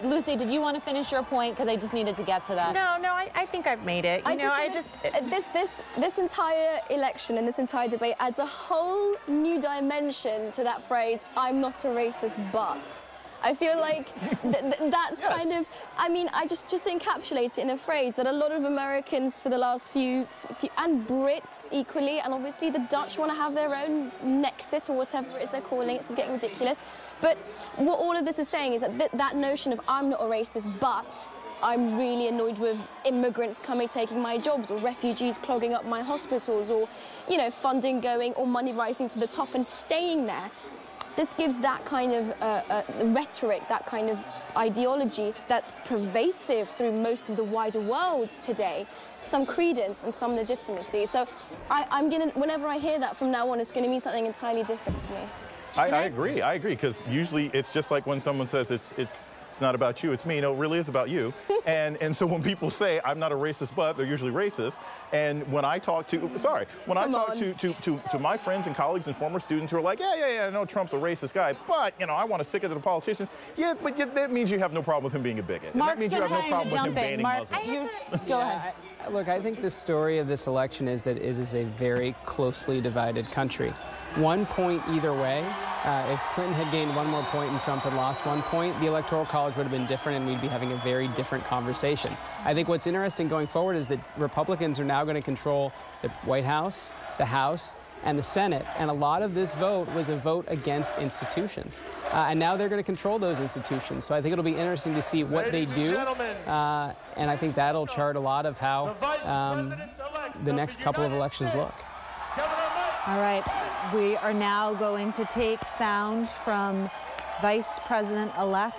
Lucy, did you want to finish your point? Because I just needed to get to that. No, I think I've made it. This entire election and this entire debate adds a whole new dimension to that phrase, I'm not a racist, but. I feel like that's kind of, I mean, I just encapsulate it in a phrase that a lot of Americans for the last few and Brits equally, and obviously the Dutch want to have their own Nexit or whatever it is they're calling it. It's getting ridiculous. But what all of this is saying is that that notion of I'm not a racist, but I'm really annoyed with immigrants coming, taking my jobs, or refugees clogging up my hospitals, or, you know, funding going, or money rising to the top and staying there. This gives that kind of rhetoric, that kind of ideology that's pervasive through most of the wider world today, some credence and some legitimacy. So whenever I hear that from now on, it's going to mean something entirely different to me. I agree, because usually it's just like when someone says it's not about you, it's me. No, it really is about you. and so when people say I'm not a racist, but they're usually racist. And when I talk to, to my friends and colleagues and former students who are like, yeah, I know Trump's a racist guy, but, you know, I want to stick it to the politicians. Yeah, but that means you have no problem with him being a bigot. And that means you have no problem with him banning Muslims. Go ahead. Look, I think the story of this election is that it is a very closely divided country. 1 point either way. If Clinton had gained 1 more point and Trump had lost 1 point, the Electoral College would have been different and we'd be having a very different conversation. I think what's interesting going forward is that Republicans are now going to control the White House, the House, and the Senate. And a lot of this vote was a vote against institutions. And now they're going to control those institutions. So I think it'll be interesting to see what they do. And I think that'll chart a lot of how the next couple of elections look. All right, we are now going to take sound from Vice President-elect